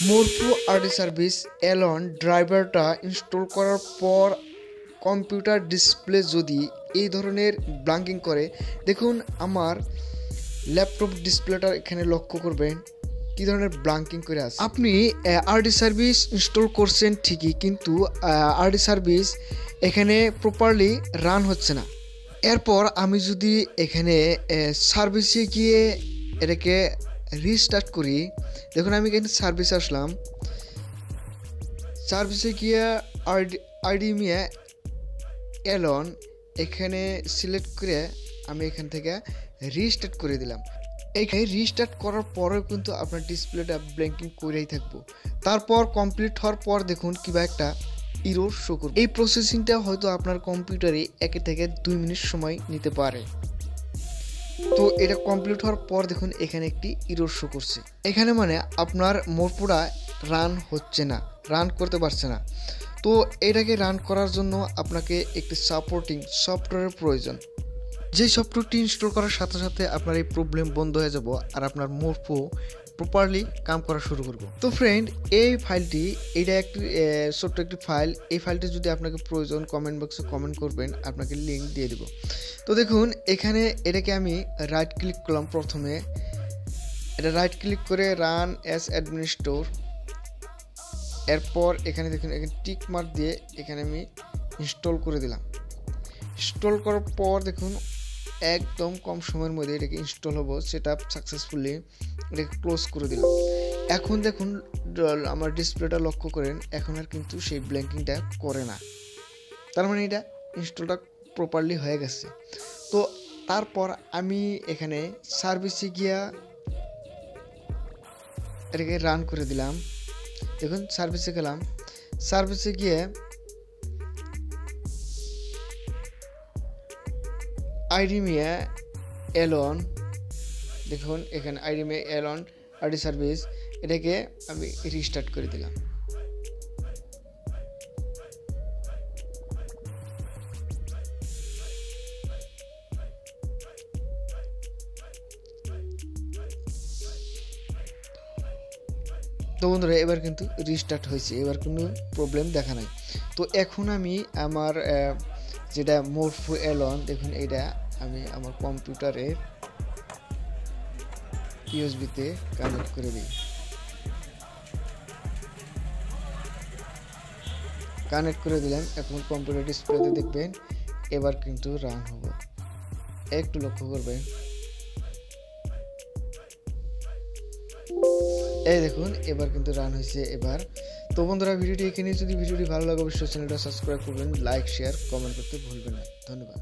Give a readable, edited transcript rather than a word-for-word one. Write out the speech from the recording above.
মোরফু RD service Elon ড্রাইভারটা install করার পর কম্পিউটার ডিসপ্লে যদি এই ধরনের ব্লাঙ্কিং করে, দেখুন আমার ল্যাপটপ ডিসপ্লেটা এখানে লক্ষ্য করবেন কি ধরনের ব্লাঙ্কিং করে আছে। আপনি আরডি সার্ভিস ইনস্টল করছেন ঠিকই, কিন্তু আরডি সার্ভিস এখানে প্রপারলি রান হচ্ছে না। এরপর আমি যদি এখানে সার্ভিসে গিয়ে এটাকে রিস্টার্ট করি, দেখুন আমি এখানে সার্ভিসে আসলাম, সার্ভিসে গিয়ে আরডিমিয়া এলন এখানে সিলেক্ট করে আমি এখান থেকে রিস্টার্ট করে দিলাম। এইখানে রিস্টার্ট করার পরেও কিন্তু আপনার ডিসপ্লেটা ব্লিঙ্কিং করেই থাকবো। তারপর কমপ্লিট হওয়ার পর দেখুন কিবা একটা ইরর শো করবে। এই প্রসেসিংটা হয়তো আপনার কম্পিউটারে 1 থেকে 2 মিনিট সময় নিতে পারে। তো এটা কমপ্লিট হওয়ার পর দেখুন এখানে একটি ইরর শো করছে। এখানে মানে আপনার মোরফুটা রান হচ্ছে না, রান করতে পারছে না। তো এটাকে রান করার জন্য আপনাকে একটি সাপোর্টিং সফটওয়্যারের প্রয়োজন। যে সফটওয়্যারটি ইনস্টল করার সাথে সাথে আপনার এই প্রবলেম বন্ধ হয়ে যাব আর আপনার মোরফু প্রপারলি কাম করা শুরু করব। তো ফ্রেন্ড, এই ফাইলটি, এটা একটি ছোট্ট একটি ফাইল। এই ফাইলটি যদি আপনাকে প্রয়োজন কমেন্ট বক্সে কমেন্ট করবেন, আপনাকে লিঙ্ক দিয়ে দেব। তো দেখুন এখানে এটাকে আমি রাইট ক্লিক করলাম। প্রথমে এটা রাইট ক্লিক করে রান অ্যাজ অ্যাডমিনিস্ট্রেটর। এরপর এখানে দেখুন এখানে টিক মার্ক দিয়ে এখানে আমি ইনস্টল করে দিলাম। ইনস্টল করার পর দেখুন একদম কম সময়ের মধ্যে এটাকে ইনস্টল হবো। সেটা সাকসেসফুলি এটাকে ক্লোজ করে দিলাম। এখন দেখুন আমার ডিসপ্লেটা লক্ষ্য করেন, এখন আর কিন্তু সেই ব্লিঙ্কিংটা করে না। তার মানে এটা ইনস্টলটা প্রপারলি হয়ে গেছে। তো তারপর আমি এখানে সার্ভিসে গিয়া এটাকে রান করে দিলাম। দেখুন সার্ভিসে গেলাম, সার্ভিসে গিয়ে আরডিমিয়া এলন, দেখুন এখানে আরডিমিয়া এলন আরডি সার্ভিস, এটাকে আমি রিস্টার্ট করে দিলাম। তো বন্ধুরা এবার কিন্তু রিস্টার্ট হয়েছে, এবার কোনো প্রবলেম দেখা নাই। তো এখন আমি আমার যেটা মোরফু এলন, দেখুন এটা আমি আমার কম্পিউটারের ইউএসবিতে কানেক্ট করে দিই। কানেক্ট করে দিলাম। এখন কম্পিউটার ডিসপ্লেতে দেখবেন এবার কিন্তু রান হবে। একটু লক্ষ্য করবেন, এই দেখুন এবার কিন্তু রান হয়েছে এবার। তো বন্ধুরা ভিডিওটি এখানে, যদি ভিডিওটি ভালো লাগে অবশ্যই চ্যানেলটা সাবস্ক্রাইব করবেন, লাইক শেয়ার কমেন্ট করতে ভুলবেন না। ধন্যবাদ।